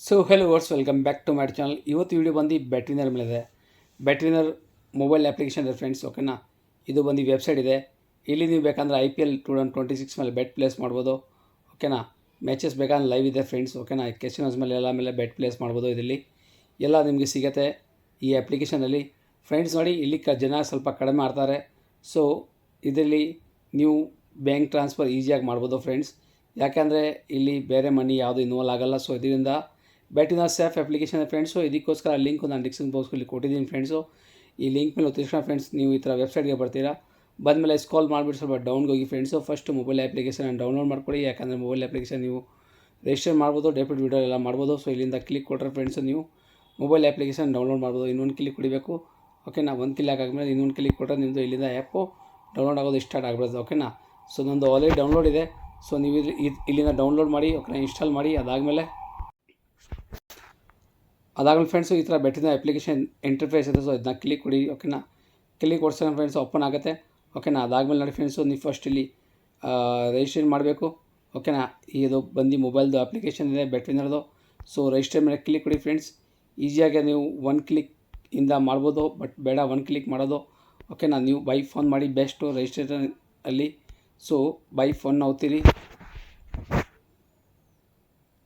So hello ವರ್ಸ್ welcome back to my channel. ಇವತ್ತು video ಬಂದು ಬ್ಯಾಟ್ರಿನರ್ ಮೇಲಿದೆ. ಬ್ಯಾಟ್ರಿನರ್ ಮೊಬೈಲ್ ಅಪ್ಲಿಕೇಶನ್ ಇದೆ ಫ್ರೆಂಡ್ಸ್. ಓಕೆನಾ, ಇದು ಬಂದು ವೆಬ್ಸೈಟ್ ಇದೆ. ಇಲ್ಲಿ ನೀವು ಬೇಕಂದ್ರೆ IPL 2026 ಮೇಲೆ ಬೆಟ್ ಪ್ಲೇಸ್ ಮಾಡ್ಬೋದು. ಓಕೆನಾ, ಮ್ಯಾಚಸ್ ಬೇಕಂದ್ರೆ ಲೈವ್ ಇದೆ ಫ್ರೆಂಡ್ಸ್. ಓಕೆನಾ, ಕೆಸಿನೋಸ್ ಮೇಲೆ ಎಲ್ಲ ಮೇಲೆ ಬೆಟ್ ಪ್ಲೇಸ್ ಮಾಡ್ಬೋದು. ಇದರಲ್ಲಿ ಎಲ್ಲ ನಿಮಗೆ ಸಿಗುತ್ತೆ ಈ ಅಪ್ಲಿಕೇಶನಲ್ಲಿ ಫ್ರೆಂಡ್ಸ್. ನೋಡಿ, ಇಲ್ಲಿ ಜನ ಸ್ವಲ್ಪ ಕಡಿಮೆ ಆಡ್ತಾರೆ. ಸೊ ಇದರಲ್ಲಿ ನೀವು ಬ್ಯಾಂಕ್ ಟ್ರಾನ್ಸ್ಫರ್ ಈಸಿಯಾಗಿ ಮಾಡ್ಬೋದು ಫ್ರೆಂಡ್ಸ್. ಯಾಕೆಂದರೆ ಇಲ್ಲಿ ಬೇರೆ ಮನಿ ಯಾವುದು ಇನ್ವಾಲ್ವ್ ಆಗೋಲ್ಲ. ಸೊ ಇದರಿಂದ ಬ್ಯಾಟ್ರಿನರ್ ಸೇಫ್ ಅಪ್ಲಿಕೇಶನ್ ಫ್ರೆಂಡ್ಸು. ಇದಕ್ಕೋಸ್ಕರ ಲಿಂಕ್ ನಾನು ಡಿಸ್ಕ್ರಿಪ್ಷನ್ ಬಾಕ್ಸಲ್ಲಿ ಕೊಟ್ಟಿದ್ದೀನಿ ಫ್ರೆಂಡ್ಸು. ಈ ಲಿಂಕ್ ಮೇಲೆ ಒತ್ತಿದ ಫ್ರೆಂಡ್ಸ್ ನೀವು ಈ ಥರ ವೆಬ್ಸೈಟ್ಗೆ ಬರ್ತೀರಾ. ಬಂದಮೇಲೆ ಸ್ಕಾಲ್ ಮಾಡಿಬಿಟ್ಟು ಸ್ವಲ್ಪ ಡೌನ್ಗೆ ಹೋಗಿ friends. First mobile application download ಮಾಡ್ಕೊಳ್ಳಿ. ಯಾಕಂದರೆ ಮೊಬೈಲ್ ಅಪ್ಲಿಕೇಶನ್ ನೀವು ರಿಜಿಸ್ಟರ್ ಮಾಡ್ಬೋದು, ಡೆಬಿಟ್ ವಿಡ್ರಾ ಎಲ್ಲ ಮಾಡ್ಬೋದು. ಸೊ ಇಲ್ಲಿಂದ ಕ್ಲಿಕ್ ಕೊಟ್ಟರೆ ಫ್ರೆಂಡ್ಸು ನೀವು ಮೊಬೈಲ್ ಅಪ್ಲಿಕೇಶನ್ ಡೌನ್ಲೋಡ್ ಮಾಡ್ಬೋದು. ಇನ್ನೊಂದು ಕ್ಲಿಕ್ ಕೊಡಬೇಕು. ಓಕೆನಾ, ಒಂದು ಕ್ಲಿಕ್ ಆದಮೇಲೆ ಇನ್ನೊಂದು ಕ್ಲಿಕ್ ಕೊಟ್ಟರೆ ನಿಮ್ಮದು ಇಲ್ಲಿಂದ ಆ್ಯಪು ಡೌನ್ಲೋಡ್ ಆಗೋದು ಸ್ಟಾರ್ಟ್ ಆಗ್ಬಿಡುತ್ತೆ. ಓಕೆನಾ, ಸೊ ನಂದು ಆಲ್ರೆಡಿ ಡೌನ್ಲೋಡ್ ಇದೆ. ಸೊ ನೀವು ಇಲ್ಲಿಂದ ಡೌನ್ಲೋಡ್ ಮಾಡಿ, ಓಕೆನಾ, ಇನ್ಸ್ಟಾಲ್ ಮಾಡಿ. ಅದಾದಮೇಲೆ ಫ್ರೆಂಡ್ಸು ಈ ಥರ ಬ್ಯಾಟ್ರಿನ ಅಪ್ಲಿಕೇಶನ್ ಇಂಟರ್ಫೇಸ್ ಇದೆ. ಸೊ ಇದನ್ನ ಕ್ಲಿಕ್ ಕೊಡಿ. ಓಕೆನಾ, ಕ್ಲಿಕ್ ಕೊಡ್ಸೋಣ ಫ್ರೆಂಡ್ಸ್, ಓಪನ್ ಆಗುತ್ತೆ. ಓಕೆನಾ, ಅದಾದಮೇಲೆ ನೋಡಿ ಫ್ರೆಂಡ್ಸು, ನೀವು ಫಸ್ಟ್ ಇಲ್ಲಿ ರಿಜಿಸ್ಟ್ರೇಷನ್ ಮಾಡಬೇಕು. ಓಕೆನಾ, ಇದು ಬಂದು ಮೊಬೈಲ್ದು ಅಪ್ಲಿಕೇಶನ್ ಇದೆ ಬ್ಯಾಟ್ರಿನರ್ದು. ಸೊ ರಿಜಿಸ್ಟರ್ ಮೇಲೆ ಕ್ಲಿಕ್ ಕೊಡಿ ಫ್ರೆಂಡ್ಸ್. ಈಸಿಯಾಗಿ ನೀವು ಒನ್ ಕ್ಲಿಕ್ ಇಂದ ಮಾಡ್ಬೋದು, ಬಟ್ ಬೇಡ ಒನ್ ಕ್ಲಿಕ್ ಮಾಡೋದು. ಓಕೆನಾ, ನೀವು ಬೈ ಫೋನ್ ಮಾಡಿ ಬೆಸ್ಟು ರಿಜಿಸ್ಟ್ರೇಷನ್ ಅಲ್ಲಿ. ಸೊ ಬೈ ಫೋನ್ ಓದ್ತೀರಿ.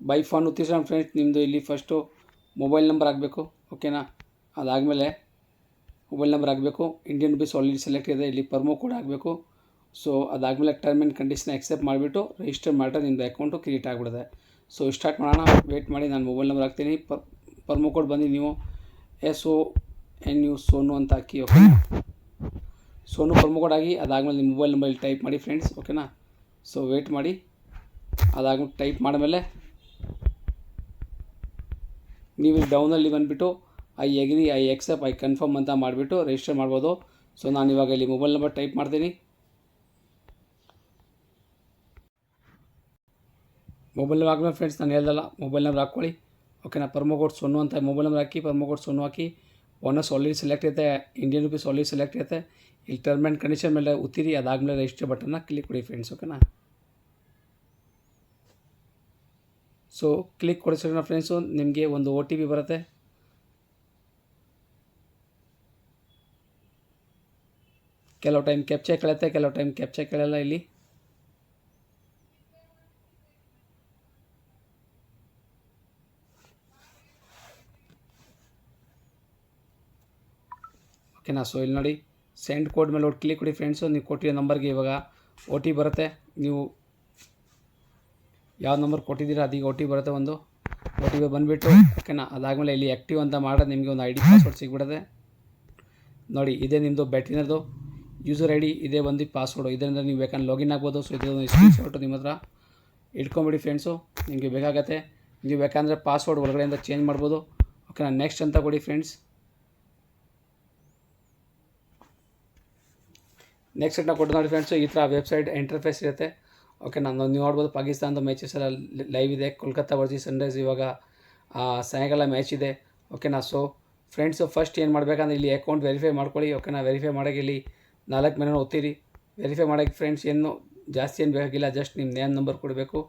ಬೈ ಫೋನ್ ಒತ್ತಿಸ ಫ್ರೆಂಡ್ಸ್, ನಿಮ್ಮದು ಇಲ್ಲಿ ಫಸ್ಟು ಮೊಬೈಲ್ ನಂಬರ್ ಆಗಬೇಕು. ಓಕೆನಾ, ಅದಾದಮೇಲೆ ಮೊಬೈಲ್ ನಂಬರ್ ಆಗಬೇಕು. ಇಂಡಿಯನ್ ರುಪೀಸ್ ಆಲ್ರೆಡಿ ಸೆಲೆಕ್ಟ್ ಇದೆ. ಇಲ್ಲಿ ಪರ್ಮೋ ಕೋಡ್ ಆಗಬೇಕು. ಸೊ ಅದಾದಮೇಲೆ ಟರ್ಮ್ ಆ್ಯಂಡ್ ಕಂಡೀಷನ್ ಆಕ್ಸೆಪ್ಟ್ ಮಾಡಿಬಿಟ್ಟು ರಿಜಿಸ್ಟರ್ ಮಾಡಿದ್ರೆ ನಿಮ್ಮದು ಅಕೌಂಟು ಕ್ರಿಯೇಟ್ ಆಗಿಬಿಡುತ್ತೆ. ಸೊ ಸ್ಟಾರ್ಟ್ ಮಾಡೋಣ. ವೇಟ್ ಮಾಡಿ, ನಾನು ಮೊಬೈಲ್ ನಂಬರ್ ಹಾಕ್ತೀನಿ. ಪರ್ಮೋ ಕೋಡ್ ಬಂದು ನೀವು SONU ಸೋನು ಅಂತ ಹಾಕಿ. ಓಕೆನಾ, ಸೋನು ಪರ್ಮೋ ಕೋಡ್ ಆಗಿ ಅದಾದಮೇಲೆ ನಿಮ್ಮ ಮೊಬೈಲ್ ನಂಬರ್ ಟೈಪ್ ಮಾಡಿ ಫ್ರೆಂಡ್ಸ್. ಓಕೆನಾ, ಸೊ ವೇಟ್ ಮಾಡಿ. ಅದಾದ್ಮೇಲೆ ಟೈಪ್ ಮಾಡಿದ್ಮೇಲೆ ನೀವು ಡೌನಲ್ಲಿ ಬಂದುಬಿಟ್ಟು I agree, I accept, I confirm ಅಂತ ಮಾಡಿಬಿಟ್ಟು ರಿಜಿಸ್ಟರ್ ಮಾಡ್ಬೋದು. ಸೊ ನಾನು ಇವಾಗ ಇಲ್ಲಿ ಮೊಬೈಲ್ ನಂಬರ್ ಟೈಪ್ ಮಾಡ್ತೀನಿ. ಮೊಬೈಲ್ ನಂಬರ್ ಹಾಕಿದ್ಮೇಲೆ ಫ್ರೆಂಡ್ಸ್, ನಾನು ಹೇಳ್ದಲ್ಲ ಮೊಬೈಲ್ ನಂಬರ್ ಹಾಕ್ಕೊಳ್ಳಿ. ಓಕೆನಾ, ಪರ್ಮೋ ಕೋಡ್ ಸೊನ್ನು ಅಂತ ಮೊಬೈಲ್ ನಂಬರ್ ಹಾಕಿ, ಪರ್ಮೋ ಕೋಡ್ ಸೊನ್ನು ಹಾಕಿ. ಬೋನಸ್ ಆಲ್ರೆಡಿ ಸೆಲೆಕ್ಟ್ ಇರುತ್ತೆ, ಇಂಡಿಯನ್ ರುಪೀಸ್ ಆಲ್ರೆಡಿ ಸೆಲೆಕ್ಟ್ ಇರುತ್ತೆ. ಇಲ್ಲಿ ಟರ್ಮ್ ಆ್ಯಂಡ್ ಕಂಡೀಷನ್ ಮೇಲೆ ಒತ್ತಿರಿ. ಅದಾದಮೇಲೆ ರಿಜಿಸ್ಟರ್ ಬಟನ್ನ ಕ್ಲಿಕ್ ಕೊಡಿ ಫ್ರೆಂಡ್ಸ್. ಓಕೆನಾ, ಸೊ ಕ್ಲಿಕ್ ಕೊಡಿಸೋಣ ಫ್ರೆಂಡ್ಸು, ನಿಮಗೆ ಒಂದು OTP ಬರುತ್ತೆ. ಕೆಲವು ಟೈಮ್ ಕ್ಯಾಪ್ಚಾ ಕೇಳುತ್ತೆ, ಕೆಲವು ಟೈಮ್ ಕ್ಯಾಪ್ಚಾ ಕೇಳಲ್ಲ. ಇಲ್ಲಿ ಓಕೆನಾ, ಸೊ ಇಲ್ಲಿ ನೋಡಿ ಸೆಂಡ್ ಕೋಡ್ ಮೇಲೆ ಕ್ಲಿಕ್ ಕೊಡಿ ಫ್ರೆಂಡ್ಸು. ನೀವು ಕೊಟ್ಟಿರೋ ನಂಬರ್ಗೆ ಇವಾಗ OTP ಬರುತ್ತೆ. ನೀವು ಯಾವ ನಂಬರ್ ಕೊಟ್ಟಿದ್ದೀರಾ ಅದೀಗ OTP ಬರುತ್ತೆ. ಒಂದು OTP ಬಂದುಬಿಟ್ಟು ಓಕೆನಾ, ಅದಾದಮೇಲೆ ಇಲ್ಲಿ ಆ್ಯಕ್ಟಿವ್ ಅಂತ ಮಾಡಿದ್ರೆ ನಿಮಗೆ ಒಂದು ID ಪಾಸ್ವರ್ಡ್ ಸಿಗ್ಬಿಡುತ್ತೆ. ನೋಡಿ, ಇದೇ ನಿಮ್ಮದು ಬ್ಯಾಟ್ರಿನರ್ದು ಯೂಸರ್ ID, ಇದೇ ಒಂದು ಪಾಸ್ವರ್ಡು. ಇದರಿಂದ ನೀವು ಬೇಕಂದ್ರೆ ಲಾಗಿನ್ ಆಗ್ಬೋದು. ಸೊ ಇದೊಂದು ಸ್ಕ್ರೀನ್ಶಾಟು ನಿಮ್ಮ ಹತ್ರ ಇಟ್ಕೊಂಬಿಡಿ ಫ್ರೆಂಡ್ಸು, ನಿಮಗೆ ಬೇಕಾಗತ್ತೆ. ನೀವು ಬೇಕಂದರೆ ಪಾಸ್ವರ್ಡ್ ಹೊರಗಡೆಯಿಂದ ಚೇಂಜ್ ಮಾಡ್ಬೋದು. ಓಕೆನಾ, ನೆಕ್ಸ್ಟ್ ಅಂತ ಕೊಡಿ ಫ್ರೆಂಡ್ಸ್. ನೆಕ್ಸ್ಟ್ ಅಂತ ಕೊಟ್ಟು ನೋಡಿ ಫ್ರೆಂಡ್ಸು, ಈ ಥರ ವೆಬ್ಸೈಟ್ ಇಂಟರ್ಫೇಸ್ ಇರುತ್ತೆ. ಓಕೆ, ನಾನು ನೀವು ನೋಡ್ಬೋದು ಪಾಕಿಸ್ತಾನದ ಮ್ಯಾಚಸ್ ಎಲ್ಲ ಲೈವ್ ಇದೆ. ಕೋಲ್ಕತ್ತಾ ವರ್ಸಸ್ ಸನ್ರೈಸ್ ಇವಾಗ ಸಾಯಂಕಾಲ ಮ್ಯಾಚ್ ಇದೆ. ಓಕೆನಾ, ಸೊ ಫ್ರೆಂಡ್ಸು ಫಸ್ಟ್ ಏನು ಮಾಡಬೇಕಂದ್ರೆ ಇಲ್ಲಿ ಅಕೌಂಟ್ ವೆರಿಫೈ ಮಾಡ್ಕೊಳ್ಳಿ. ಓಕೆನಾ, ವೆರಿಫೈ ಮಾಡೋಕ್ಕೆ ಇಲ್ಲಿ 4 ಮೆನು ಒತ್ತಿರಿ. ವೆರಿಫೈ ಮಾಡೋಕ್ಕೆ ಫ್ರೆಂಡ್ಸ್ ಏನು ಜಾಸ್ತಿ ಏನು ಬೇಕಾಗಿಲ್ಲ, ಜಸ್ಟ್ ನಿಮ್ಮ ನೇಮ್ ನಂಬರ್ ಕೊಡಬೇಕು.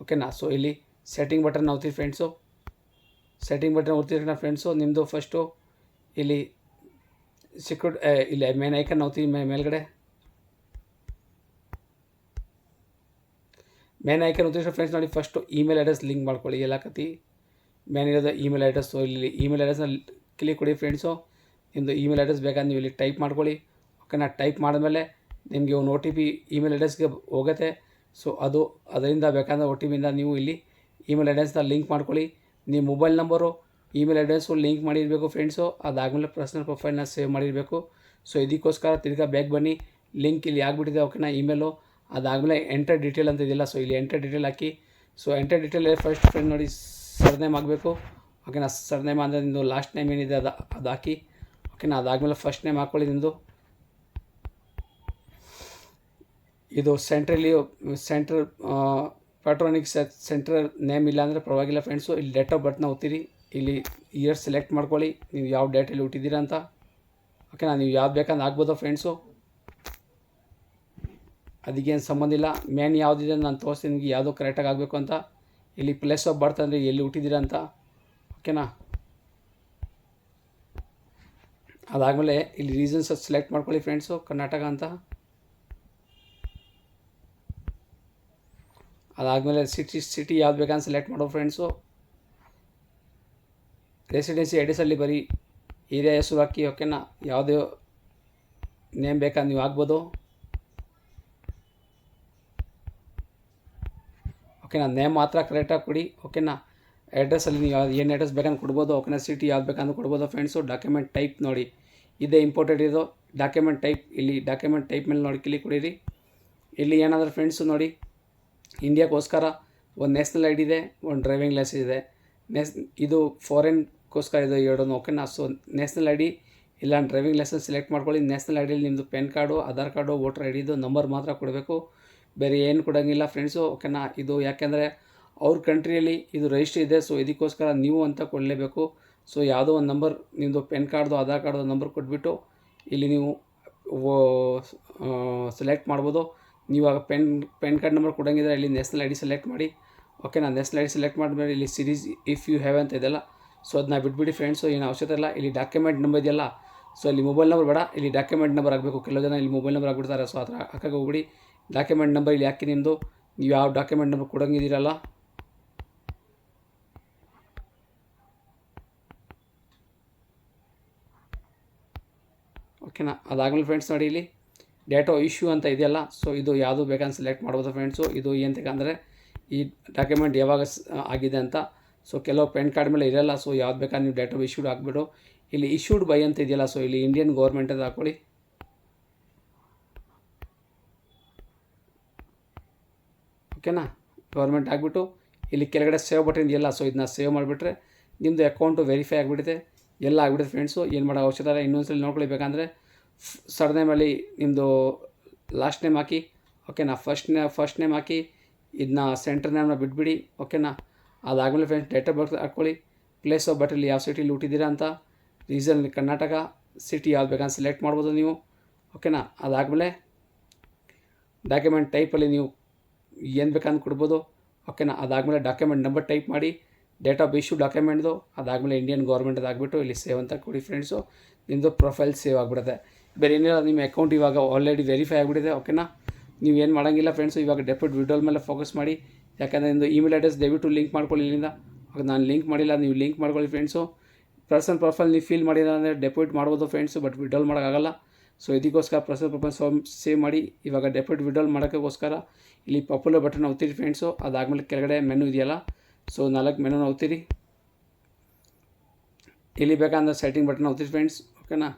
ಓಕೆನಾ, ಸೊ ಇಲ್ಲಿ ಸೆಟ್ಟಿಂಗ್ ಬಟನ್ ಒತ್ತಿರಿ ಫ್ರೆಂಡ್ಸು. ಸೆಟ್ಟಿಂಗ್ ಬಟನ್ ಒತ್ತಿರಿ ಫ್ರೆಂಡ್ಸು. ನಿಮ್ಮದು ಫಸ್ಟು ಇಲ್ಲಿ ಇಲ್ಲಿ ಮೇನ್ ಐಕನ್ ಒತ್ತಿ ಮೇಲ್ಗಡೆ ಮೇನ್ ಐಕನ್ ಒತ್ತಿದ್ರೆ ಫ್ರೆಂಡ್ಸ್ ನೋಡಿ, ಫಸ್ಟು ಇಮೇಲ್ ಅಡ್ರೆಸ್ ಲಿಂಕ್ ಮಾಡ್ಕೊಳ್ಳಿ. ಎಲ್ಲ ಕತ್ತಿ ಮೇನ್ ಇರೋದು ಇಮೇಲ್ ಅಡ್ರೆಸ್ಸು. ಇಲ್ಲಿ ಇಮೇಲ್ ಅಡ್ರೆಸ್ನ ಕ್ಲಿಕ್ ಕೊಡಿ ಫ್ರೆಂಡ್ಸು. ನಿಮ್ಮದು ಇಮೇಲ್ ಅಡ್ರೆಸ್ ಬೇಕಾದ್ರೆ ನೀವು ಇಲ್ಲಿ ಟೈಪ್ ಮಾಡ್ಕೊಳ್ಳಿ. ಓಕೆನಾ, ಟೈಪ್ ಮಾಡಿದ್ಮೇಲೆ ನಿಮಗೆ ಒಂದು OTP ಇಮೇಲ್ ಅಡ್ರೆಸ್ಗೆ ಹೋಗುತ್ತೆ. ಸೊ ಅದರಿಂದ ಬೇಕಾದ್ರೆ OTPಯಿಂದ ನೀವು ಇಲ್ಲಿ ಇಮೇಲ್ ಅಡ್ರೆಸ್ನ ಲಿಂಕ್ ಮಾಡ್ಕೊಳ್ಳಿ. ನೀವು mobile number email address link ಮಾಡಿರಬೇಕು ಫ್ರೆಂಡ್ಸು. ಅದಾದಮೇಲೆ ಪರ್ಸ್ನಲ್ ಪ್ರೊಫೈಲ್ನ ಸೇವ್ ಮಾಡಿರಬೇಕು. ಸೊ ಇದಕ್ಕೋಸ್ಕರ ತಿರ್ಗಾ ಬ್ಯಾಕ್ ಬನ್ನಿ. ಲಿಂಕ್ ಇಲ್ಲಿ ಆಗಿಬಿಟ್ಟಿದೆ. ಓಕೆನಾ, ಇಮೇಲು. ಅದಾದಮೇಲೆ ಎಂಟರ್ ಡೀಟೇಲ್ ಅಂತ ಇದೆಯಲ್ಲ, ಸೊ ಇಲ್ಲಿ ಎಂಟರ್ ಡೀಟೇಲ್ ಹಾಕಿ. So enter detail first friend ನೋಡಿ ಸರ್ನೇಮ್ ಆಗಬೇಕು. ಓಕೆನಾ, ಸರ್ನೇಮ್ ಅಂದರೆ ನಿಮ್ಮದು ಲಾಸ್ಟ್ ನೇಮ್ ಏನಿದೆ ಅದು ಹಾಕಿ. ಓಕೆನಾ, ಅದಾದಮೇಲೆ ಫಸ್ಟ್ ನೇಮ್ ಹಾಕ್ಕೊಳ್ಳಿ ನಿಮ್ಮದು. ಇದು ಸೆಂಟ್ರಲ್ ಪ್ಯಾಟ್ರಾನಿಕ್ ಸೆಂಟ್ರಲ್ ನೇಮ್ ಇಲ್ಲ ಅಂದರೆ ಪರವಾಗಿಲ್ಲ ಫ್ರೆಂಡ್ಸು. ಇಲ್ಲಿ ಡೇಟ್ ಆಫ್ ಬರ್ತ್ನ ಓದ್ತೀರಿ. ಇಲ್ಲಿ ಇಯರ್ ಸೆಲೆಕ್ಟ್ ಮಾಡ್ಕೊಳ್ಳಿ, ನೀವು ಯಾವ ಡೇಟಲ್ಲಿ ಹುಟ್ಟಿದ್ದೀರಾ ಅಂತ. ಓಕೆನಾ, ನೀವು ಯಾವ್ದು ಬೇಕಂದ್ರೆ ಆಗ್ಬೋದು ಫ್ರೆಂಡ್ಸು, ಅದಕ್ಕೇನು ಸಂಬಂಧ ಇಲ್ಲ. ಮೇನ್ ಯಾವುದಿದೆ ನಾನು ತೋರಿಸ್ತೀನಿ ನಿಮಗೆ ಯಾವುದು ಕರೆಕ್ಟಾಗಿ ಆಗಬೇಕು ಅಂತ. ಇಲ್ಲಿ ಪ್ಲೇಸ್ ಆಫ್ ಬರ್ತ್ ಅಂದರೆ ಎಲ್ಲಿ ಹುಟ್ಟಿದ್ದೀರಾ ಅಂತ. ಓಕೆನಾ. ಅದಾದಮೇಲೆ ಇಲ್ಲಿ ರೀಸನ್ಸ್ ಸೆಲೆಕ್ಟ್ ಮಾಡ್ಕೊಳ್ಳಿ ಫ್ರೆಂಡ್ಸು, ಕರ್ನಾಟಕ ಅಂತ. ಅದಾದಮೇಲೆ ಸಿಟಿ ಯಾವ್ದು ಬೇಕಂತ ಸೆಲೆಕ್ಟ್ ಮಾಡೋ ಫ್ರೆಂಡ್ಸು. ರೆಸಿಡೆನ್ಸಿ ಅಡ್ರೆಸ್ಸಲ್ಲಿ ಬರೀ ಏರಿಯಾ ಹೆಸರು ಹಾಕಿ, ಓಕೆನಾ. ಯಾವುದೇ ನೇಮ್ ಬೇಕಾದ್ರೆ ನೀವು ಹಾಕ್ಬೋದು, ಓಕೆನಾ. ನೇಮ್ ಮಾತ್ರ ಕರೆಕ್ಟಾಗಿ ಕೊಡಿ, ಓಕೆನಾ. ಅಡ್ರೆಸ್ಸಲ್ಲಿ ನೀವು ಏನು ಅಡ್ರೆಸ್ ಬೇಕಂತ ಕೊಡ್ಬೋದು, ಓಕೆನಾ. ಸಿಟಿ ಯಾವ್ದು ಬೇಕಂತ ಕೊಡ್ಬೋದು ಫ್ರೆಂಡ್ಸು. ಡಾಕ್ಯುಮೆಂಟ್ ಟೈಪ್ ನೋಡಿ, ಇದೇ ಇಂಪಾರ್ಟೆಂಟ್ ಇದು. ಡಾಕ್ಯುಮೆಂಟ್ ಟೈಪ್, ಇಲ್ಲಿ ಡಾಕ್ಯುಮೆಂಟ್ ಟೈಪ್ ಮೇಲೆ ನೋಡಿ ಕ್ಲಿಕ್ ಕೊಡಿರಿ. ಇಲ್ಲಿ ಏನಾದರೂ ಫ್ರೆಂಡ್ಸು ನೋಡಿ, ಇಂಡಿಯಾಗೋಸ್ಕರ ಒಂದು ನ್ಯಾಷನಲ್ ಐ ಡಿ ಇದೆ, ಒಂದು ಡ್ರೈವಿಂಗ್ ಲೈಸೆನ್ಸ್ ಇದೆ. ಇದು ಫಾರಿನ್ಗೋಸ್ಕರ ಇದು ಎರಡೂ, ಓಕೆನಾ. ಸೊ ನ್ಯಾಷನಲ್ ಐ ಡಿ ಇಲ್ಲ ಡ್ರೈವಿಂಗ್ ಲೈಸೆನ್ಸ್ ಸೆಲೆಕ್ಟ್ ಮಾಡ್ಕೊಳ್ಳಿ. ನ್ಯಾಷನಲ್ ಐ ಡಿಯಲ್ಲಿ ನಿಮ್ಮದು pan card, Aadhaar card, voter I ಡಿದು ನಂಬರ್ ಮಾತ್ರ ಕೊಡಬೇಕು, ಬೇರೆ ಏನು ಕೊಡೋಂಗಿಲ್ಲ ಫ್ರೆಂಡ್ಸು, ಓಕೆನಾ. ಇದು ಯಾಕೆಂದರೆ ಅವ್ರ ಕಂಟ್ರಿಯಲ್ಲಿ ಇದು ರಿಜಿಸ್ಟ್ರ್ ಇದೆ, ಸೊ ಇದಕ್ಕೋಸ್ಕರ ನೀವು ಅಂತ ಕೊಡಲೇಬೇಕು. ಸೊ ಯಾವುದೋ ಒಂದು ನಂಬರ್, ನಿಮ್ಮದು ಪೆನ್ ಕಾರ್ಡ್ದು, ಆಧಾರ್ ಕಾರ್ಡ್ದು ನಂಬರ್ ಕೊಟ್ಬಿಟ್ಟು ಇಲ್ಲಿ ನೀವು ಸೆಲೆಕ್ಟ್ ಮಾಡ್ಬೋದು. ನೀವಾಗ ಪೆನ್ ಕಾರ್ಡ್ ನಂಬರ್ ಕೊಡೋಂಗಿದ್ರೆ ಇಲ್ಲಿ ನ್ಯಾಷನಲ್ ಐ ಡಿ ಸೆಲೆಕ್ಟ್ ಮಾಡಿ, ಓಕೆನಾ. ನ್ಯಾಷನಲ್ ಐ ಡಿ ಸೆಲೆಕ್ಟ್ ಮಾಡಿದ್ಮೇಲೆ ಇಲ್ಲಿ ಸಿರೀಸ್ ಇಫ್ ಯು ಹ್ಯಾವ್ ಅಂತ ಇದೆಲ್ಲ, ಸೊ ಅದನ್ನ ಬಿಟ್ಬಿಡಿ ಫ್ರೆಂಡ್ಸು, ಏನು ಅವಶ್ಯಕತೆ ಇಲ್ಲ. ಇಲ್ಲಿ ಡಾಕ್ಯುಮೆಂಟ್ ನಂಬರ್ ಇದೆಯಲ್ಲ, ಸೊ ಇಲ್ಲಿ ಮೊಬೈಲ್ ನಂಬರ್ ಬೇಡ, ಇಲ್ಲಿ ಡಾಕ್ಯುಮೆಂಟ್ ನಂಬರ್ ಆಗಬೇಕು. ಕೆಲವು ಜನ ಇಲ್ಲಿ ಮೊಬೈಲ್ ನಂಬರ್ ಆಗಿಬಿಡ್ತಾರೆ, ಸೊ ಆ ಥರ ಹಾಕಕ್ಕೆ ಹೋಗ್ಬಿಡಿ. ಡಾಕ್ಯುಮೆಂಟ್ ನಂಬರ್ ಇಲ್ಲಿ ಹಾಕಿ ನಿಮ್ಮದು, ನೀವು ಯಾವ ಡಾಕ್ಯುಮೆಂಟ್ ನಂಬರ್ ಕೊಡೋಂಗಿದ್ದೀರಲ್ಲ, ಓಕೆನಾ. ಅದಾದಮೇಲೆ ಫ್ರೆಂಡ್ಸ್ ನೋಡಿ, ಇಲ್ಲಿ ಡೇಟಾ ಇಶ್ಯೂ ಅಂತ ಇದೆಯಲ್ಲ, ಸೊ ಇದು ಯಾವುದು ಬೇಕಂತ ಸೆಲೆಕ್ಟ್ ಮಾಡ್ಬೋದು ಫ್ರೆಂಡ್ಸು. ಇದು ಏನಂತಂದರೆ ಈ ಡಾಕ್ಯುಮೆಂಟ್ ಯಾವಾಗ ಆಗಿದೆ ಅಂತ. ಸೊ ಕೆಲವು ಪೆನ್ ಕಾರ್ಡ್ ಮೇಲೆ ಇರೋಲ್ಲ, ಸೊ ಯಾವ್ದು ಬೇಕಾದ್ರೆ ನೀವು ಡೇಟಾ ಇಶ್ಯೂಡ್ ಹಾಕ್ಬಿಟ್ಟು ಇಲ್ಲಿ ಇಶ್ಯೂಡ್ ಬೈ ಅಂತ ಇದೆಯಲ್ಲ, ಸೊ ಇಲ್ಲಿ ಇಂಡಿಯನ್ ಗೌರ್ಮೆಂಟ್ ಅಂತ ಹಾಕ್ಕೊಳ್ಳಿ, ಓಕೆನಾ. ಗೌರ್ಮೆಂಟ್ ಆಗಿಬಿಟ್ಟು ಇಲ್ಲಿ ಕೆಳಗಡೆ ಸೇವ್ ಬಟನ್ ಇದೆಯಲ್ಲ, ಸೊ ಇದನ್ನ ಸೇವ್ ಮಾಡಿಬಿಟ್ರೆ ನಿಮ್ಮದು ಅಕೌಂಟು ವೆರಿಫೈ ಆಗಿಬಿಡುತ್ತೆ, ಎಲ್ಲ ಆಗಿಬಿಡುತ್ತೆ ಫ್ರೆಂಡ್ಸು. ಏನು ಮಾಡೋ ಅವಶ್ಯಕತೆ ಇಲ್ಲ. ಇನ್ನೊಂದ್ಸಲ ನೋಡ್ಕೊಳ್ಳಿ ಬೇಕಂದರೆ ಸರ್ನೇಮಲ್ಲಿ ನಿಮ್ಮದು ಲಾಸ್ಟ್ ನೇಮ್ ಹಾಕಿ, ಓಕೆನಾ. ಫಸ್ಟ್ ನೇಮ್ ಹಾಕಿ, ಇದನ್ನ ಸೆಂಟರ್ ನೇಮ್ನ ಬಿಟ್ಬಿಡಿ, ಓಕೆನಾ. ಅದಾದಮೇಲೆ ಫ್ರೆಂಡ್ಸ್ ಡೇಟ್ ಆಫ್ ಬರ್ತ್ ಹಾಕ್ಕೊಳ್ಳಿ, ಪ್ಲೇಸ್ ಆಫ್ ಬರ್ತ್ ಯಾವ ಸಿಟಿಲಿ ಹುಟ್ಟಿದ್ದೀರಾ ಅಂತ, ರೀಸನ್ ಕರ್ನಾಟಕ, ಸಿಟಿ ಯಾವ್ದು ಬೇಕಂತ ಸೆಲೆಕ್ಟ್ ಮಾಡ್ಬೋದು ನೀವು, ಓಕೆನಾ. ಅದಾದಮೇಲೆ ಡಾಕ್ಯುಮೆಂಟ್ ಟೈಪಲ್ಲಿ ನೀವು ಏನು ಬೇಕಂತ ಕೊಡ್ಬೋದು, ಓಕೆನಾ. ಅದಾದಮೇಲೆ ಡಾಕ್ಯುಮೆಂಟ್ ನಂಬರ್ ಟೈಪ್ ಮಾಡಿ, ಡೇಟ್ ಆಫ್ ಇಶ್ಯೂ ಡಾಕ್ಯುಮೆಂಟ್ದು, ಅದಾದಮೇಲೆ ಇಂಡಿಯನ್ ಗೌರ್ಮೆಂಟ್ ಆಗಿಬಿಟ್ಟು ಇಲ್ಲಿ ಸೇವ್ ಅಂತ ಕೊಡಿ ಫ್ರೆಂಡ್ಸು. ನಿಮ್ಮದು ಪ್ರೊಫೈಲ್ ಸೇವ್ ಆಗಿಬಿಡುತ್ತೆ. ಬೇರೆ ಏನಿಲ್ಲ, ನಿಮ್ಮ ಅಕೌಂಟ್ ಇವಾಗ ಆಲ್ರೆಡಿ ವೆರಿಫೈ ಆಗಿಬಿಟ್ಟಿದೆ, ಓಕೆನಾ. ನೀವು ಏನು ಮಾಡೋಂಗಿಲ್ಲ ಫ್ರೆಂಡ್ಸು, ಇವಾಗ ಡೆಬಿಟ್ ವಿಡ್ರಾಲ್ ಮೇಲೆ ಫೋಕಸ್ ಮಾಡಿ. ಯಾಕಂದರೆ ನಿಮ್ಮದು ಇಮೇಲ್ ಅಡ್ರೆಸ್ ದಯವಿಟ್ಟು ಲಿಂಕ್ ಮಾಡ್ಕೊಳ್ಳಿ ಇಲ್ಲಿಂದ. ನಾನು ಲಿಂಕ್ ಮಾಡಿಲ್ಲ, ನೀವು ಲಿಂಕ್ ಮಾಡ್ಕೊಳ್ಳಿ ಫ್ರೆಂಡ್ಸು. ಪರ್ಸನಲ್ ಪ್ರೊಫೈಲ್ ನೀವು ಫಿಲ್ ಮಾಡಿಲ್ಲ ಅಂದರೆ ಡೆಬಿಟ್ ಮಾಡ್ಬೋದು ಫ್ರೆಂಡ್ಸು, ಬಟ್ ವಿಡ್ರಾಲ್ ಮಾಡೋಕ್ಕಾಗಲ್ಲ. ಸೊ ಇದಕ್ಕೋಸ್ಕರ ಪರ್ಸನಲ್ ಪ್ರೊಫೈಲ್ ಸೇವ್ ಮಾಡಿ. ಇವಾಗ ಡೆಬಿಟ್ ವಿಡ್ರಾಲ್ ಮಾಡೋಕ್ಕೋಸ್ಕರ ಇಲ್ಲಿ ಪಾಪ್ಯುಲರ್ ಬಟನ್ ಒತ್ತಿರಿ ಫ್ರೆಂಡ್ಸು. ಅದಾದಮೇಲೆ ಕೆಳಗಡೆ ಮೆನು ಇದೆಯಲ್ಲ, ಸೊ 4 ಮೆನುನ ಒತ್ತಿರಿ. ಇಲ್ಲಿ ಬೇಕಂದ್ರೆ ಸೆಟ್ಟಿಂಗ್ ಬಟನ್ ಒತ್ತಿರಿ ಫ್ರೆಂಡ್ಸ್, ಓಕೆನಾ.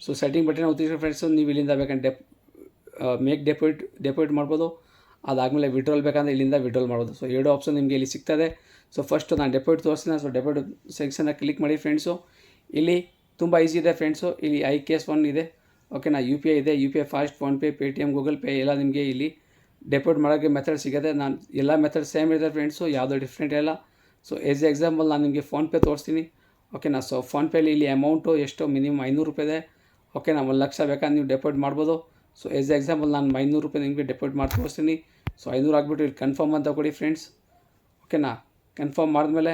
ಸೊ ಸೆಟ್ಟಿಂಗ್ ಬಟನ್ ಒತ್ತಿರಿ ಫ್ರೆಂಡ್ಸು. ನೀವು ಇಲ್ಲಿಂದ ಬೇಕಂದ್ರೆ ಮೇಕ್ ಡೆಪಾಸಿಟ್ ಮಾಡ್ಬೋದು. ಅದಾದಮೇಲೆ ವಿಡ್ರಾಲ್ ಬೇಕಂದ್ರೆ ಇಲ್ಲಿಂದ ವಿಡ್ರಾಲ್ ಮಾಡ್ಬೋದು. ಸೊ 2 ಆಪ್ಷನ್ ನಿಮಗೆ ಇಲ್ಲಿ ಸಿಗ್ತದೆ. ಸೊ ಫಸ್ಟು ನಾನು ಡೆಪಾಸಿಟ್ ತೋರಿಸ್ತೀನಿ. ಸೊ ಡೆಪಾಸಿಟ್ ಸೆಕ್ಷನ್ನ ಕ್ಲಿಕ್ ಮಾಡಿ ಫ್ರೆಂಡ್ಸು. ಇಲ್ಲಿ ತುಂಬ ಈಸಿ ಇದೆ ಫ್ರೆಂಡ್ಸು. ಇಲ್ಲಿ IKS1 ಇದೆ, ಓಕೆನಾ. UPI ಇದೆ, UPI fast, PhonePe, Paytm, Google pay ಎಲ್ಲ ನಿಮಗೆ ಇಲ್ಲಿ ಡೆಪಾಸಿಟ್ ಮಾಡೋಕ್ಕೆ ಮೆಥಡ್ ಸಿಗುತ್ತೆ. ನಾನು ಎಲ್ಲ ಮೆಥಡ್ ಸೇಮ್ ಇದೆ ಫ್ರೆಂಡ್ಸು, ಯಾವುದೋ ಡಿಫ್ರೆಂಟ್ ಇಲ್ಲ. ಸೊ ಎಸ್ ಎಕ್ಸಾಂಪಲ್ ನಾನು ನಿಮಗೆ ಫೋನ್ಪೇ ತೋರಿಸ್ತೀನಿ, ಓಕೆನಾ. ಸೊ ಫೋನ್ಪೇಲಿ ಇಲ್ಲಿ ಅಮೌಂಟು ಎಷ್ಟು ಮಿನಿಮಮ್ 500 ರೂಪಾಯಿ ಇದೆ, ಓಕೆನಾ. 1 ಲಕ್ಷ ಬೇಕಾದ್ರೆ ನೀವು ಡೆಪಾಸಿಟ್ ಮಾಡ್ಬೋದು. ಸೊ ಎಸ್ ಎಕ್ಸಾಂಪಲ್ ನಾನು 500 ರೂಪಾಯಿ ನಿಮಗೆ ಡೆಪಾಸಿಟ್ ಮಾಡಿ ತೋರಿಸ್ತೀನಿ. ಸೊ 500 ಹಾಕ್ಬಿಟ್ಟು ಇಲ್ಲಿ ಕನ್ಫರ್ಮ್ ಅಂತ ಕೊಡಿ ಫ್ರೆಂಡ್ಸ್, ಓಕೆನಾ. ಕನ್ಫರ್ಮ್ ಮಾಡಿದ್ಮೇಲೆ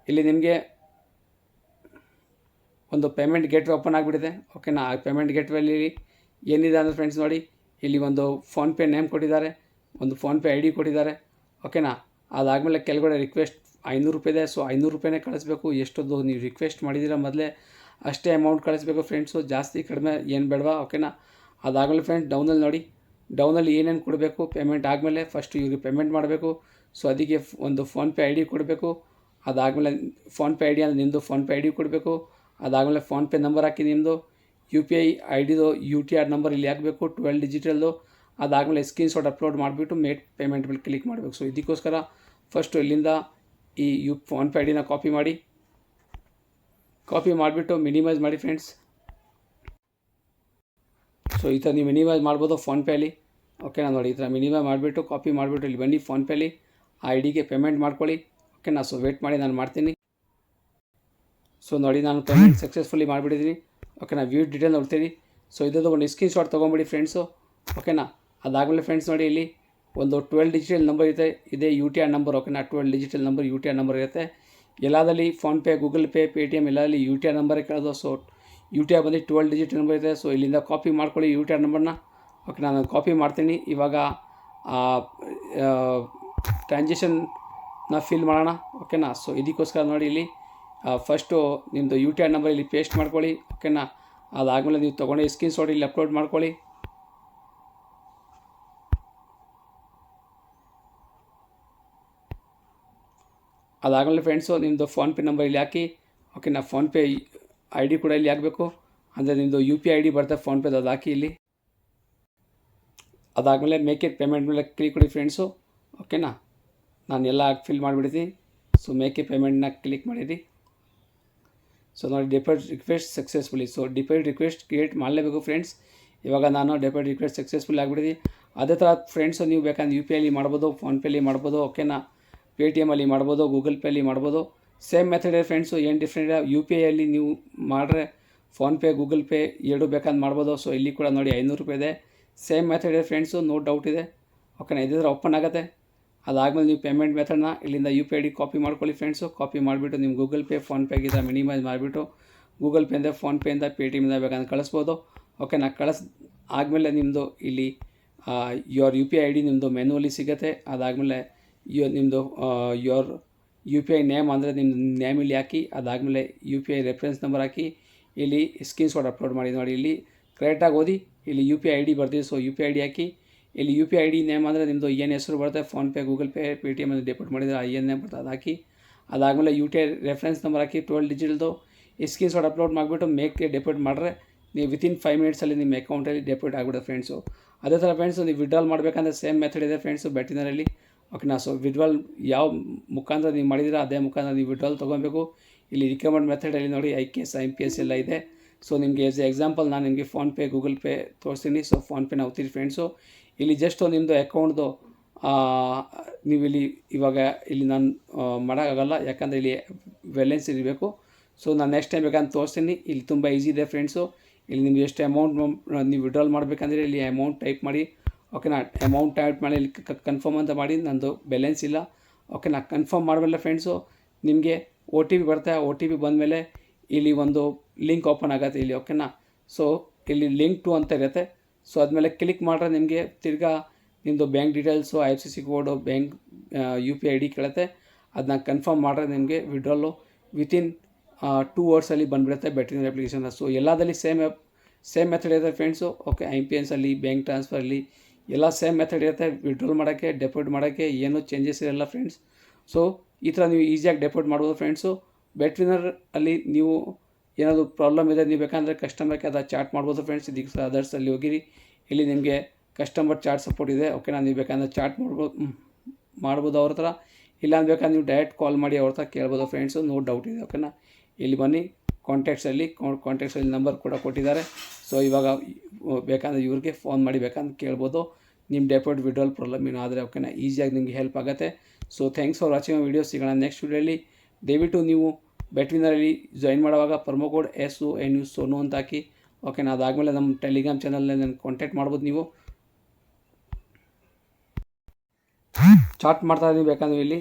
ಇಲ್ಲಿ ನಿಮಗೆ ಒಂದು ಪೇಮೆಂಟ್ ಗೇಟ್ವೇ ಓಪನ್ ಆಗಿಬಿಟ್ಟಿದೆ, ಓಕೆನಾ. ಆ ಪೇಮೆಂಟ್ ಗೇಟ್ವೇಲಿ ಏನಿದೆ ಅಂದರೆ ಫ್ರೆಂಡ್ಸ್ ನೋಡಿ, ಇಲ್ಲಿ ಒಂದು ಫೋನ್ಪೇ ನೇಮ್ ಕೊಟ್ಟಿದ್ದಾರೆ, ಒಂದು ಫೋನ್ಪೇ ID ಕೊಟ್ಟಿದ್ದಾರೆ, ಓಕೆನಾ. ಅದಾದಮೇಲೆ ಕೆಳಗಡೆ ರಿಕ್ವೆಸ್ಟ್ 500 ರೂಪಾಯಿ ಇದೆ. ಸೊ 500 ರೂಪಾಯಿನೇ ಕಳಿಸ್ಬೇಕು. ಎಷ್ಟೊಂದು ನೀವು ರಿಕ್ವೆಸ್ಟ್ ಮಾಡಿದ್ದೀರಾ ಮೊದಲೇ ಅಷ್ಟೇ ಅಮೌಂಟ್ ಕಳಿಸ್ಬೇಕು ಫ್ರೆಂಡ್ಸು, ಜಾಸ್ತಿ ಕಡಿಮೆ ಏನು ಬೇಡವಾ, ಓಕೆನಾ. ಅದಾದಮೇಲೆ ಫ್ರೆಂಡ್ಸ್ ಡೌನಲ್ಲಿ ನೋಡಿ, ಡೌನಲ್ಲಿ ಏನೇನು ಕೊಡಬೇಕು ಪೇಮೆಂಟ್ ಆದಮೇಲೆ ಫಸ್ಟು ಇವ್ರಿಗೆ ಪೇಮೆಂಟ್ ಮಾಡಬೇಕು. ಸೊ ಅದಕ್ಕೆ ಒಂದು ಫೋನ್ಪೇ ID ಕೊಡಬೇಕು. ಅದಾದಮೇಲೆ ಫೋನ್ಪೇ ID ಅಂದರೆ ನಿಮ್ಮದು ಫೋನ್ಪೇ ID ಕೊಡಬೇಕು. ಅದಾದಮೇಲೆ ಫೋನ್ಪೇ ನಂಬರ್ ಹಾಕಿ ನಿಮ್ಮದು UPI IDದು UTR ನಂಬರ್ ಇಲ್ಲಿ ಹಾಕಬೇಕು, 12 ಡಿಜಿಟಲ್ದು. ಅದಾದಮೇಲೆ ಸ್ಕ್ರೀನ್ಶಾಟ್ ಅಪ್ಲೋಡ್ ಮಾಡಿಬಿಟ್ಟು ಮೇಕ್ ಪೇಮೆಂಟ್ ಮೇಲೆ ಕ್ಲಿಕ್ ಮಾಡಬೇಕು. ಸೊ ಇದಕ್ಕೋಸ್ಕರ ಫಸ್ಟು ಇಲ್ಲಿಂದ ಈ ಫೋನ್ಪೇ IDನ ಕಾಪಿ ಮಾಡಿಬಿಟ್ಟು ಮಿನಿಮೈಸ್ ಮಾಡಿ ಫ್ರೆಂಡ್ಸ್. ಸೊ ಈ ಥರ ನೀವು ಮಿನಿಮೈಸ್ ಮಾಡ್ಬೋದು ಫೋನ್ಪೇಲಿ, ಓಕೆನಾ. ನೋಡಿ ಈ ಥರ ಮಿನಿಮೈಸ್ ಮಾಡಿಬಿಟ್ಟು ಕಾಪಿ ಮಾಡಿಬಿಟ್ಟು ಇಲ್ಲಿ ಬನ್ನಿ ಫೋನ್ಪೇಲಿ ಆ IDಗೆ ಪೇಮೆಂಟ್ ಮಾಡ್ಕೊಳ್ಳಿ, ಓಕೆನಾ. ಸೊ ವೇಟ್ ಮಾಡಿ, ನಾನು ಮಾಡ್ತೀನಿ. ಸೊ ನೋಡಿ ನಾನು ಪೇಮೆಂಟ್ ಸಕ್ಸಸ್ಫುಲಿ ಮಾಡಿಬಿಟ್ಟಿದ್ದೀನಿ, ಓಕೆನಾ. ವ್ಯೂ ಡೀಟೇಲ್ ನೋಡ್ತೀನಿ. ಸೊ ಇದೊಂದು ಒಂದು ಸ್ಕ್ರೀನ್ಶಾಟ್ ತೊಗೊಂಬಿಡಿ ಫ್ರೆಂಡ್ಸು, ಓಕೆನಾ. ಅದಾದಮೇಲೆ ಫ್ರೆಂಡ್ಸ್ ನೋಡಿ ಇಲ್ಲಿ ಒಂದು 12 ಡಿಜಿಟಲ್ ನಂಬರ್ ಇರುತ್ತೆ, ಇದೇ ಯು ಟಿ ಆರ್ ನಂಬರ್. ಓಕೆನಾ, 12 digital number U T R number ಇರುತ್ತೆ. ಎಲ್ಲದಲ್ಲಿ ಫೋನ್ಪೇ, ಗೂಗಲ್ ಪೇ, ಪೇಟಿಎಮ್ ಎಲ್ಲದಲ್ಲಿ ಯು ಟಿ ಆರ್ ನಂಬರೇ ಕೇಳೋದು. ಸೊ ಯು ಟಿ ಆರ್ ಬಂದು 12 ಡಿಜಿಟ್ ನಂಬರ್ ಇದೆ. ಸೊ ಇಲ್ಲಿಂದ ಕಾಪಿ ಮಾಡ್ಕೊಳ್ಳಿ ಯು ಟಿ ಆರ್ ನಂಬರ್ನ. ಓಕೆ, ನಾನು ಕಾಪಿ ಮಾಡ್ತೀನಿ. ಇವಾಗ ಟ್ರಾನ್ಸಾಕ್ಷನ್ನ ಫಿಲ್ ಮಾಡೋಣ. ಓಕೆನಾ, ಸೊ ಇದಕ್ಕೋಸ್ಕರ ನೋಡಿ ಇಲ್ಲಿ ಫಸ್ಟು ನಿಮ್ಮದು ಯು ಟಿ ಆರ್ ನಂಬರ್ ಇಲ್ಲಿ ಪೇಸ್ಟ್ ಮಾಡ್ಕೊಳ್ಳಿ. ಓಕೆನಾ, ಅದಾದಮೇಲೆ ನೀವು ತೊಗೊಂಡು ಸ್ಕ್ರೀನ್ ಶಾಟ್ ಇಲ್ಲಿ ಅಪ್ಲೋಡ್ ಮಾಡ್ಕೊಳ್ಳಿ. ಅದಾದಮೇಲೆ ಫ್ರೆಂಡ್ಸು ನಿಮ್ಮದು ಫೋನ್ಪೇ ನಂಬರ್ ಇಲ್ಲಿ ಹಾಕಿ. ಓಕೆನಾ, ಫೋನ್ಪೇ ಐ ಡಿ ಕೂಡ ಇಲ್ಲಿ ಹಾಕಬೇಕು. ಅಂದರೆ ನಿಮ್ಮದು ಯು ಪಿ ಐ ಡಿ ಬರ್ತದೆ ಫೋನ್ಪೇದು, ಅದು ಹಾಕಿ ಇಲ್ಲಿ. ಅದಾದಮೇಲೆ ಮೇಕ್ ಇಟ್ ಪೇಮೆಂಟ್ ಮೇಲೆ ಕ್ಲಿಕ್ ಕೊಡಿ ಫ್ರೆಂಡ್ಸು. ಓಕೆನಾ, ನಾನು ಎಲ್ಲ ಫಿಲ್ ಮಾಡಿಬಿಡ್ತೀನಿ. ಸೊ ಮೇಕ್ ಇಟ್ ಪೇಮೆಂಟ್ನ ಕ್ಲಿಕ್ ಮಾಡಿರಿ. ಸೊ ನೋಡಿ deposit request successfully. So deposit request create ಮಾಡಲೇಬೇಕು ಫ್ರೆಂಡ್ಸ್. ಇವಾಗ ನಾನು ಡೆಪಾಸಿಟ್ ರಿಕ್ವೆಸ್ಟ್ ಸಕ್ಸಸ್ಫುಲ್ ಆಗಿಬಿಟ್ಟಿದ್ದೀನಿ. ಅದೇ ಥರ ಫ್ರೆಂಡ್ಸು ನೀವು ಬೇಕಂದ್ರೆ ಯು ಪಿ ಐಲಿ ಮಾಡ್ಬೋದು, ಫೋನ್ಪೇಲಿ ಮಾಡ್ಬೋದು. ಓಕೆನಾ, ಪೇಟಿಎಮಲ್ಲಿ ಮಾಡ್ಬೋದು, ಗೂಗಲ್ ಪೇಲಿ ಮಾಡ್ಬೋದು. ಸೇಮ್ ಮೆಥಡ್ ಇದೆ ಫ್ರೆಂಡ್ಸು, ಏನು ಡಿಫ್ರೆಂಟ್ ಇದೆ. ಯು ಪಿ ಐಯಲ್ಲಿ ನೀವು ಮಾಡಿದ್ರೆ ಫೋನ್ಪೇ, ಗೂಗಲ್ ಪೇ ಎರಡು ಬೇಕಂದ್ರೆ ಮಾಡ್ಬೋದು. ಸೊ ಇಲ್ಲಿ ಕೂಡ ನೋಡಿ 500 ರೂಪಾಯಿ ಇದೆ. ಸೇಮ್ ಮೆಥಡ್ ಇದೆ ಫ್ರೆಂಡ್ಸು, ನೋ ಡೌಟ್ ಇದೆ. ಓಕೆನಾ, ಇದಿದ್ರೆ ಓಪನ್ ಆಗುತ್ತೆ. ಅದಾದಮೇಲೆ ನೀವು ಪೇಮೆಂಟ್ ಮೆಥಡ್ನ ಇಲ್ಲಿಂದ U P I D copy ಮಾಡ್ಕೊಳ್ಳಿ ಫ್ರೆಂಡ್ಸು. ಕಾಪಿ ಮಾಡಿಬಿಟ್ಟು ನಿಮ್ಮ ಗೂಗಲ್ ಪೇ, ಫೋನ್ಪೇಗಿಂದ ಮಿನಿಮೈಸ್ ಮಾಡಿಬಿಟ್ಟು ಗೂಗಲ್ ಪೇಯಿಂದ, ಫೋನ್ಪೇಯಿಂದ, ಪೇಟಿಎಮ್ಮಿಂದ ಬೇಕಂದ್ರೆ ಕಳಿಸ್ಬೋದು. ಓಕೆನಾ, ಆದಮೇಲೆ ನಿಮ್ಮದು ಇಲ್ಲಿ your U P I D ನಿಮ್ಮದು ಮೆನುವಲ್ಲಿ ಸಿಗುತ್ತೆ. ಅದಾದಮೇಲೆ ನಿಮ್ಮದು your U P I name ಅಂದರೆ ನಿಮ್ಮ ನೇಮ್ ಇಲ್ಲಿ ಹಾಕಿ. ಅದಾದಮೇಲೆ U P I reference number ಹಾಕಿ ಇಲ್ಲಿ ಸ್ಕ್ರೀನ್ ಶಾಟ್ ಅಪ್ಲೋಡ್ ಮಾಡಿ. ನೋಡಿ ಇಲ್ಲಿ ಕರೆಕ್ಟಾಗಿ ಓದಿ, ಇಲ್ಲಿ ಯು ಪಿ ಐ ಡಿ ಬರ್ತೀವಿ. So U P I D ಹಾಕಿ. ಇಲ್ಲಿ U P I D name ಅಂದರೆ ನಿಮ್ಮದು ಏನು ಹೆಸರು ಬರುತ್ತೆ, ಫೋನ್ಪೇ, ಗೂಗಲ್ ಪೇ, ಪೇಟಿಎಮ್ ಅಲ್ಲಿ ಡೆಪಾಸಿಟ್ ಮಾಡಿದರೆ ಏನು ನೇಮ್ ಬರ್ತದೆ ಅದು ಹಾಕಿ. ಅದಾದಮೇಲೆ U T I reference number ಹಾಕಿ 12 ಡಿಜಿಟಲ್ದು ಈ ಸ್ಕ್ರೀನ್ ಶಾಟ್ ಅಪ್ಲೋಡ್ ಮಾಡಿಬಿಟ್ಟು ಮೇಕ್ಗೆ ಡೆಪಾಸಿಟ್ ಮಾಡಿದ್ರೆ ನೀವು ವಿತಿನ್ 5 ಮಿನಿಟ್ಸಲ್ಲಿ ನಿಮ್ಮ ಅಕೌಂಟಲ್ಲಿ ಡೆಪಾಸಿಟ್ ಆಗಿಬಿಡುತ್ತೆ ಫ್ರೆಂಡ್ಸು. ಅದೇ ಥರ ಫ್ರೆಂಡ್ಸು ನೀವು ವಿಡ್ರಾಲ್ ಮಾಡಬೇಕಂದ್ರೆ ಸೇಮ್ ಮೆಥಡ್ ಇದೆ ಫ್ರೆಂಡ್ಸು ಬೆಟ್ಟಿನರಲ್ಲಿ. ಓಕೆನಾ, ಸೊ ವಿಡ್ರಾಲ್ ಯಾವ ಮುಖಾಂತರ ನೀವು ಮಾಡಿದ್ದೀರಾ ಅದೇ ಮುಖಾಂತರ ನೀವು ವಿಡ್ರಾಲ್ ತೊಗೊಬೇಕು. ಇಲ್ಲಿ ರಿಕಮೆಂಡ್ ಮೆಥಡಲ್ಲಿ ನೋಡಿ IKS, IMPS ಎಲ್ಲ ಇದೆ. ಸೊ ನಿಮಗೆ ಎಸ್ ಎಕ್ಸಾಂಪಲ್ ನಾನು ನಿಮಗೆ ಫೋನ್ಪೇ, ಗೂಗಲ್ ಪೇ ತೋರಿಸ್ತೀನಿ. ಸೊ ಫೋನ್ಪೇನ ಹೋಗ್ತೀರಿ ಫ್ರೆಂಡ್ಸು. ಇಲ್ಲಿ ಜಸ್ಟು ನಿಮ್ಮದು ಅಕೌಂಟ್ದು ನೀವು ಇವಾಗ ಇಲ್ಲಿ ನಾನು ಮಾಡೋಕ್ಕಾಗಲ್ಲ, ಯಾಕಂದರೆ ಇಲ್ಲಿ ಬ್ಯಾಲೆನ್ಸ್ ಇರಬೇಕು. ಸೊ ನಾನು ನೆಕ್ಸ್ಟ್ ಟೈಮ್ ಬೇಕಂತ ತೋರಿಸ್ತೀನಿ. ಇಲ್ಲಿ ತುಂಬ ಈಸಿ ಇದೆ ಫ್ರೆಂಡ್ಸು. ಇಲ್ಲಿ ನಿಮ್ಗೆ ಎಷ್ಟು ಅಮೌಂಟ್ ನೀವು ವಿಡ್ರಾಲ್ ಮಾಡಬೇಕಂದ್ರೆ ಇಲ್ಲಿ ಅಮೌಂಟ್ ಟೈಪ್ ಮಾಡಿ. ಓಕೆನಾ, ಅಮೌಂಟ್ ಟೈಪ್ ಮಾಡಿ ಇಲ್ಲಿ ಕನ್ಫರ್ಮ್ ಅಂತ ಮಾಡಿ. ನಂದು ಬ್ಯಾಲೆನ್ಸ್ ಇಲ್ಲ. ಓಕೆನಾ, ಕನ್ಫರ್ಮ್ ಮಾಡಬಲ್ಲ ಫ್ರೆಂಡ್ಸು. ನಿಮಗೆ ಒ ಟಿ ಪಿ ಬರುತ್ತೆ. ಒ ಟಿ ಪಿ ಬಂದಮೇಲೆ ಇಲ್ಲಿ ಒಂದು ಲಿಂಕ್ ಓಪನ್ ಆಗುತ್ತೆ ಇಲ್ಲಿ. ಓಕೆನಾ, ಸೊ ಇಲ್ಲಿ ಲಿಂಕ್ ಟು ಅಂತ ಇರುತ್ತೆ. ಸೊ ಆದಮೇಲೆ ಕ್ಲಿಕ್ ಮಾಡಿದ್ರೆ ನಿಮಗೆ ತಿರ್ಗಾ ನಿಮ್ಮದು bank details, IFSC code, bank you P I D ಕೇಳುತ್ತೆ. ಅದನ್ನ ಕನ್ಫರ್ಮ್ ಮಾಡಿದ್ರೆ ನಿಮಗೆ ವಿಡ್ರಾಲು ವಿತಿನ್ 2 ಅವರ್ಸಲ್ಲಿ ಬಂದುಬಿಡುತ್ತೆ ಬೆಟ್ಟಿನ ಅಪ್ಲಿಕೇಶನ್. ಸೊ ಎಲ್ಲದಲ್ಲಿ ಸೇಮ್ ಮೆಥಡ್ ಇರುತ್ತೆ ಫ್ರೆಂಡ್ಸು. ಓಕೆ, IMPS ಅಲ್ಲಿ, ಬ್ಯಾಂಕ್ ಟ್ರಾನ್ಸ್ಫರಲ್ಲಿ ಎಲ್ಲ ಸೇಮ್ ಮೆಥಡ್ ಇರುತ್ತೆ. ವಿಡ್ರಾಲ್ ಮಾಡೋಕ್ಕೆ, ಡೆಪಾಸಿಟ್ ಮಾಡೋಕ್ಕೆ ಏನೂ ಚೇಂಜಸ್ ಇರಲ್ಲ ಫ್ರೆಂಡ್ಸ್. ಸೊ ಈ ಥರ ನೀವು ಈಸಿಯಾಗಿ ಡೆಪಾಸಿಟ್ ಮಾಡ್ಬೋದು ಫ್ರೆಂಡ್ಸು. ಬೆಟ್ವಿನರ್ ಅಲ್ಲಿ ನೀವು ಏನಾದರೂ ಪ್ರಾಬ್ಲಮ್ ಇದೆ, ನೀವು ಬೇಕಂದರೆ ಕಸ್ಟಮರ್ಗೆ ಅದು ಚಾಟ್ ಮಾಡ್ಬೋದು ಫ್ರೆಂಡ್ಸ್. ಇದಕ್ಕೆ ಅದರ್ಸಲ್ಲಿ ಹೋಗಿರಿ, ಇಲ್ಲಿ ನಿಮಗೆ ಕಸ್ಟಮರ್ ಚಾಟ್ ಸಪೋರ್ಟ್ ಇದೆ. ಓಕೆನಾ, ನೀವು ಬೇಕಂದ್ರೆ ಚಾಟ್ ಮಾಡ್ಬೋದು ಅವ್ರ ಹತ್ರ. ಇಲ್ಲ ಬೇಕಂದ್ರೆ ನೀವು ಡೈರೆಕ್ಟ್ ಕಾಲ್ ಮಾಡಿ ಅವ್ರ ಹತ್ರ ಕೇಳ್ಬೋದು ಫ್ರೆಂಡ್ಸು, ನೋ ಡೌಟ್ ಇದೆ. ಓಕೆನಾ, ಇಲ್ಲಿ ಬನ್ನಿ ಕಾಂಟ್ಯಾಕ್ಟ್ಸಲ್ಲಿ ನಂಬರ್ ಕೂಡ ಕೊಟ್ಟಿದ್ದಾರೆ. ಸೊ ಇವಾಗ ಬೇಕಂದ್ರೆ ಇವ್ರಿಗೆ ಫೋನ್ ಮಾಡಿ ಬೇಕಂದ್ರೆ ಕೇಳ್ಬೋದು. ನಿಮ್ಮ ಡೆಪಾಸಿಟ್ ವಿಡ್ರಾಲ್ ಪ್ರಾಬ್ಲಮ್ ಏನಾದರೆ. ಓಕೆನಾ, ಈಸಿಯಾಗಿ ನಿಮಗೆ ಹೆಲ್ಪ್ ಆಗುತ್ತೆ. So thanks for watching video. ಸಿಗೋಣ ನೆಕ್ಸ್ಟ್ ವೀಡಿಯೋಲಿ. ದಯವಿಟ್ಟು ನೀವು ಬೆಟ್ವಿನರಲ್ಲಿ ಜಾಯಿನ್ ಮಾಡುವಾಗ ಪ್ರೊಮೋ ಕೋಡ್ SONU ಸೋನು ಅಂತ ಹಾಕಿ. ಓಕೆನಾ, ಅದಾದಮೇಲೆ ನಮ್ಮ ಟೆಲಿಗ್ರಾಮ್ ಚಾನಲ್ನಲ್ಲಿ ನಾನು ಕಾಂಟ್ಯಾಕ್ಟ್ ಮಾಡ್ಬೋದು. ನೀವು ಚಾಟ್ ಮಾಡ್ತಾ ಇದ್ದೀವಿ ಬೇಕಂದ್ರೆ ಇಲ್ಲಿ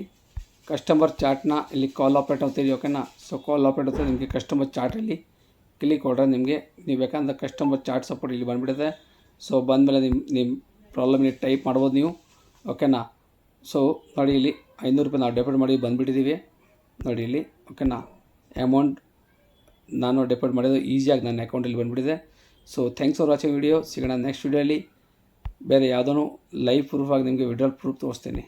ಕಸ್ಟಮರ್ ಚಾಟ್ನ ಇಲ್ಲಿ ಕಾಲ್ ಆಪ್ರೇಟ್ ಹೋಗ್ತೀರಿ. ಓಕೆನಾ, ಸೊ ಕಾಲ್ ಆಪ್ರೇಟ್ ಹೋಗ್ತದೆ ನಿಮಗೆ ಕಸ್ಟಮರ್ ಚಾಟಲ್ಲಿ ಕ್ಲಿಕ್ ಕೊಡ್ರೆ ನಿಮಗೆ ನೀವು ಬೇಕಂದ್ರೆ ಕಸ್ಟಮರ್ ಚಾಟ್ ಸಪೋರ್ಟ್ ಇಲ್ಲಿ ಬಂದುಬಿಡುತ್ತೆ. ಸೊ ಬಂದಮೇಲೆ ನಿಮ್ಮ ಪ್ರಾಬ್ಲಮ್ ಇಲ್ಲಿ ಟೈಪ್ ಮಾಡ್ಬೋದು ನೀವು. ಓಕೆನಾ, ಸೊ ನೋಡಿ ಇಲ್ಲಿ 500 ರೂಪಾಯಿ ನಾವು ಡೆಪಾಸಿಟ್ ಮಾಡಿ ಬಂದುಬಿಟ್ಟಿದ್ದೀವಿ ನೋಡಿ ಇಲ್ಲಿ. ಓಕೆನಾ, ಅಮೌಂಟ್ ನಾನು ಡೆಪಾಸಿಟ್ ಮಾಡಿದ್ದು ಈಸಿಯಾಗಿ ನನ್ನ ಅಕೌಂಟಲ್ಲಿ ಬಂದುಬಿಟ್ಟಿದೆ. So thanks for watching video. ಸಿಗೋಣ ನೆಕ್ಸ್ಟ್ ವೀಡಿಯೋಲಿ ಬೇರೆ ಯಾವುದೂ ಲೈವ್ ಪ್ರೂಫಾಗಿ ನಿಮಗೆ ವಿಡ್ರಾಲ್ ಪ್ರೂಫ್ ತೋರಿಸ್ತೀನಿ.